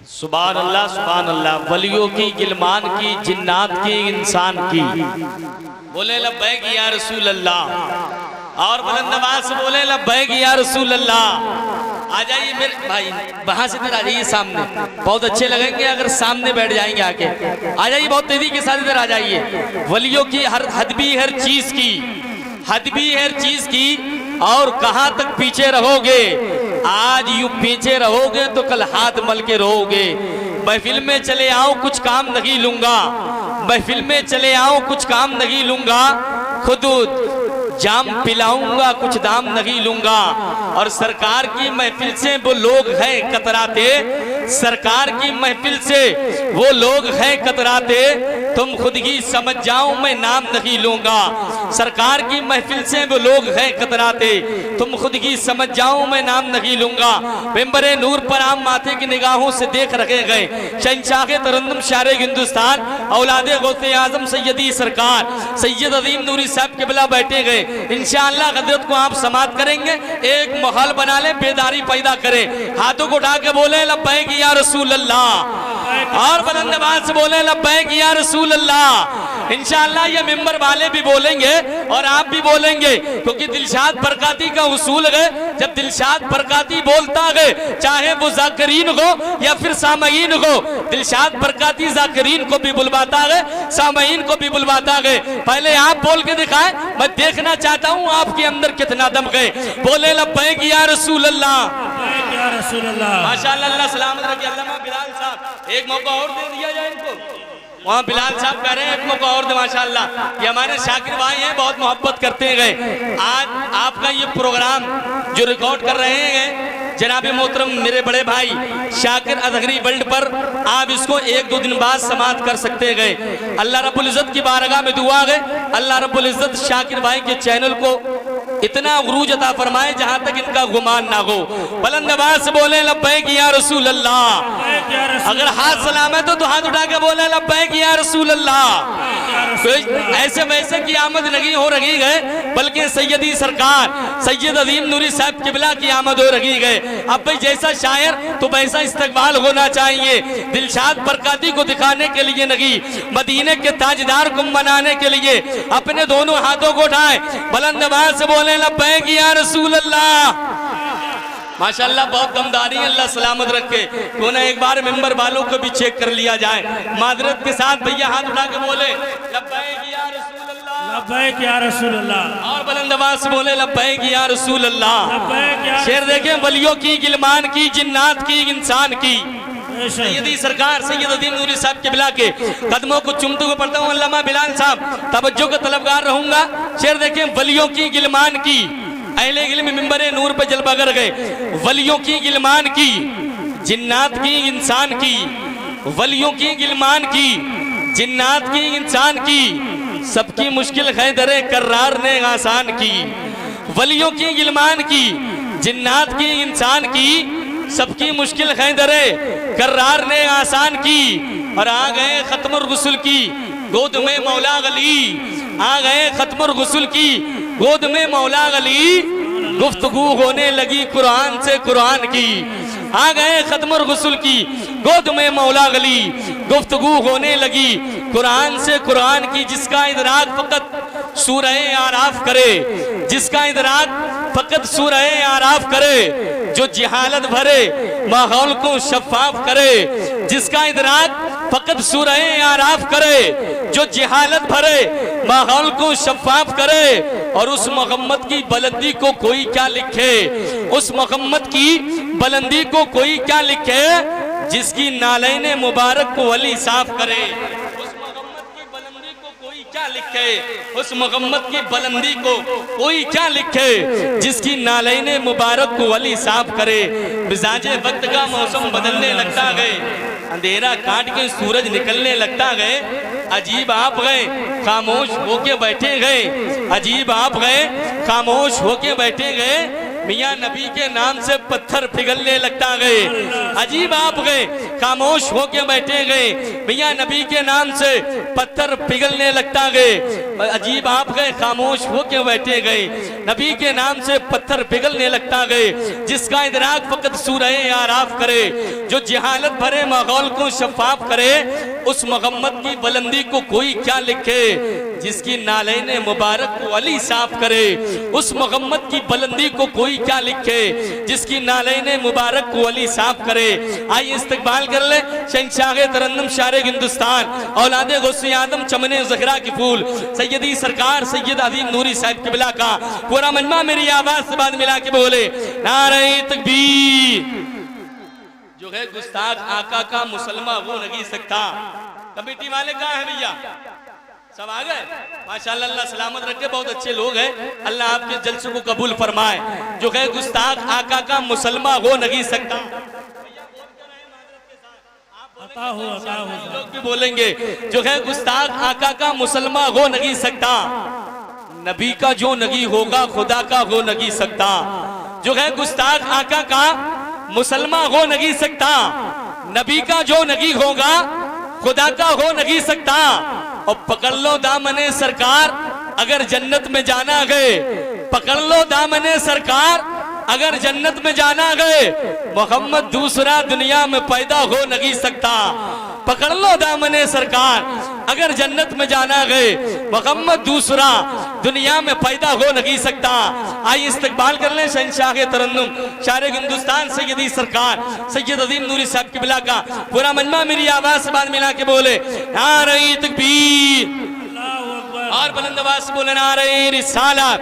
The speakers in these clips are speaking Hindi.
सुभान अल्लाह सुभान अल्लाह। वलियों की, गिलमान की, जिन्नात की, इंसान की। बोले लब्बैक या रसूल अल्लाह। और बुलंद आवाज से बोले लब्बैक या रसूल अल्लाह। आ जाइए मेरे भाई, वहां से इधर आ जाइए सामने, बहुत अच्छे लगेंगे अगर सामने बैठ जाएंगे आके। आ जाइए बहुत तेजी के साथ इधर आ जाइए। वलियों की हर हद भी हर चीज की, हद भी हर चीज की। और कहां तक पीछे रहोगे? आज यूं पीछे रहोगे तो कल हाथ मल के रहोगे। महफिल में चले आओ कुछ काम नहीं लूंगा, महफिल में चले आओ कुछ काम नहीं लूंगा। खुद जाम पिलाऊंगा कुछ दाम नहीं लूंगा। और सरकार की महफिल से वो लोग हैं कतराते, सरकार की महफिल से वो लोग हैं कतराते। तुम खुद ही समझ जाओ मैं नाम नहीं लूंगा। सरकार की महफिल से वो लोग हैं कतराते, तुम खुद ही समझ जाओ मैं नाम नहीं लूंगा। मेंबरे नूर पर आम माथे की निगाहों से देख रखे गए शहंशाह तरन्नुम शारे हिंदुस्तान औलादे गौसे आजम सैयदी सरकार सैयद अजीम नूरी साहब क़िबला बैठे गए। इंशाअल्लाह हज़रत को आप समाअत करेंगे। एक माहौल बना ले, बेदारी पैदा करे। हाथों को उठा के बोले लब्बैक या रसूल अल्लाह। और बुलंद आवाज से बोले लब्बैक या रसूल अल्लाह। इंशाअल्लाह ये मिंबर वाले भी बोलेंगे और आप भी बोलेंगे, क्योंकि दिलशाद बरकाती का उसूल है। जब दिलशाद बरकाती बोलता है, चाहे वो जाकिरीन हो या फिर सामईन हो, दिलशाद बरकाती जाकिरीन को भी बुलवाता है, सामईन को भी बुलवाता है। पहले आप बोल के दिखाएं, मैं देखना चाहता हूं आपके अंदर कितना दम है। बोले लब्बैक या रसूल अल्लाह। माशाअल्लाह, अल्लाह सलामत रखे। अल्लामा बिलाल साहब एक मौका और दे दिया जाए इनको। वहाँ बिलाल साहब कह रहे हैं एक मौका और दे। माशाअल्लाह ये हमारे शाकिर भाई हैं, बहुत मोहब्बत करते हैं। आज आपका ये प्रोग्राम जो रिकॉर्ड कर रहे हैं जनाब मोहतरम मेरे बड़े भाई शाकिर अजहरी वर्ल्ड पर, आप इसको एक दो दिन बाद समाप्त कर सकते गए। अल्लाह रब्बुल इज्जत की बारगाह में दुआ है, अल्लाह रब्बुल इज्जत शाकिर भाई के चैनल को इतना उरूज अता फरमाए जहां तक इनका गुमान ना हो। बुलंद आवाज से बोले लब्बैक या रसूल अल्लाह। अगर हाथ सलामत हो तो हाथ उठा के बोले लब्बैक या रसूल अल्लाह। ऐसे वैसे की आमद नहीं हो रही है, बल्कि सैयदी सरकार सैयद अजीम नूरी साहब क़िबला की आमद हो रही है। अब भाई जैसा शायर तो वैसा इस्तकबाल होना चाहिए। दिलशाद बरकाती को दिखाने के लिए नहीं, मदीने के ताजदार को मनाने के लिए अपने दोनों हाथों को उठाए, बुलंद आवाज से बोले लब्बैक या रसूल अल्लाह। माशाअल्लाह बहुत दमदारी है, अल्लाह सलामत रखे। क्यों ना एक बार मेंबर वालों को भी चेक कर लिया जाए। मादरत के साथ भैया हाथ उठा के बोले लब्बैक या रसूल अल्लाह, लब्बैक या रसूल अल्लाह। और बुलंद आवाज से बोले लब्बैक या रसूल अल्लाह। शेर देखें, वलियों की, गिलमान की, जिन्नात की, इंसान की। सैयदी सरकार सैयद अजीम नूरी साहब क़िबला के कदमों को चूमते हुए पढ़ता हूँ। अल्लामा बिलाल साहब तवज्जो का तलबगार रहूंगा। शेर देखें, वलियों की, गिलमान की, अहले इल्म मिंबरे नूर पे जलवा गए। वलियों की, गिलमान की, जिन्नात की, इंसान की। वलियों की, गिलमान की, जिन्नात की, इंसान की। सबकी मुश्किल है दरे कर्रार ने आसान की। वलियों की, गिलमान की, जिन्नात की, इंसान की। सबकी मुश्किल है दरे कर्रार ने आसान की। और आ गए खत्मुर गुस्ल की गोद में मौला अली। आ गए खत्मुर गुस्ल की गोद में मौला अली। गुफ्तगू होने लगी कुरान से कुरान की। आ गए खत्मुर गुस्ल की गोद में मौला अली। गुफ्तगू होने लगी कुरान से कुरान की। जिसका इदराक फकत सूरह आराफ करे, जिसका इदराक फकत सूरह आराफ करे, जो जिहालत भरे माहौल को शफाफ करे। जिसका इदराक फकत सूरह आराफ करे, जो जिहालत भरे माहौल को शफाफ करे। और उस मोहम्मद की बुलंदी को कोई क्या लिखे, उस मोहम्मद की बुलंदी को कोई क्या लिखे, जिसकी नालैने मुबारक को वली साफ करे। उस मोहम्मद की बुलंदी को कोई क्या लिखे, उस मोहम्मद की बुलंदी को कोई क्या लिखे, जिसकी नालैने मुबारक को वली साफ करे। मिजाजे वक्त का मौसम बदलने लगता है, अंधेरा काट के सूरज निकलने लगता है। अजीब आप गए खामोश होके बैठे गए, अजीब आप गए खामोश होके बैठे गए। मियाँ नबी के नाम से पत्थर पिघलने लगता गए। अजीब आप गए, खामोश होके बैठे गए, मियाँ नबी के नाम से पत्थर पिघलने लगता गए। अजीब आप गए, खामोश होके बैठे गए, नबी के नाम से पत्थर पिघलने लगता गए। जिसका इदराक फकत सूरह आराफ करे, जो जहालत भरे माहौल को शफाफ करे, उस मोहम्मद की बुलंदी को कोई क्या लिखे। जिसकी नालैने मुबारक को अली साफ करे, उस मोहम्मद की बुलंदी को कोई क्या लिखे। जिसकी नालैने मुबारक को अली साफ करे। आइए इस्तकबाल कर ले शहंशाह तरन्नुम शारे हिंदुस्तान, औलादे गौसे आदम चमने ज़हरा की फूल, सैयदी सरकार सैयद अजीम नूरी साहिब किबला का पूरा मजमा मेरी आवाज से बाद मिला के बोले नारे तकबीर। जो है गुस्ताख आका का मुसलमान वो नहीं सकता। कमेटी वाले कहाँ है भैया? सब आ गए? माशाल्लाह, अल्लाह सलामत रखे, बहुत अच्छे लोग हैं, अल्लाह आपके जलसे को कबूल फरमाए। जो है गुस्ताख आका का मुसलमान हो नहीं सकता। लोग भी बोलेंगे जो है गुस्ताख आका का मुसलमान हो नहीं सकता। नबी का जो नहीं होगा खुदा का हो नहीं सकता। जो है गुस्ताख आका का मुसलमान हो नहीं सकता। नबी का जो नहीं होगा खुदा का हो नहीं सकता। और पकड़ लो दामने सरकार अगर जन्नत में जाना गए, पकड़ लो दामने सरकार अगर जन्नत में जाना गए, मोहम्मद दूसरा दुनिया में पैदा हो नहीं सकता। पकड़ लो दामने सरकार अगर जन्नत में जाना गए, मोहम्मद दूसरा दुनिया में पैदा हो नहीं सकता। आइए इस्तकबाल कर लें शहंशाह तरन्नुम शारे हिंदुस्तान सैयदी सरकार सैयद अजीम नूरी साहब किबला का पूरा मजमा मेरी आवाज से बाद मिला के बोले नारे तकबीर, और बुलंद आवाज से बोले नारे रिसालत,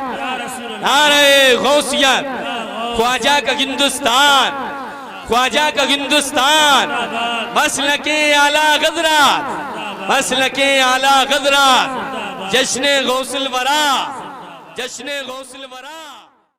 नारे गौसियत, ख्वाजा का हिंदुस्तान, ख्वाजा का हिंदुस्तान, मसलके आला गजरात, मसलके आला गजरात, जश्ने गौसल वरा, जश्ने गौसल वरा।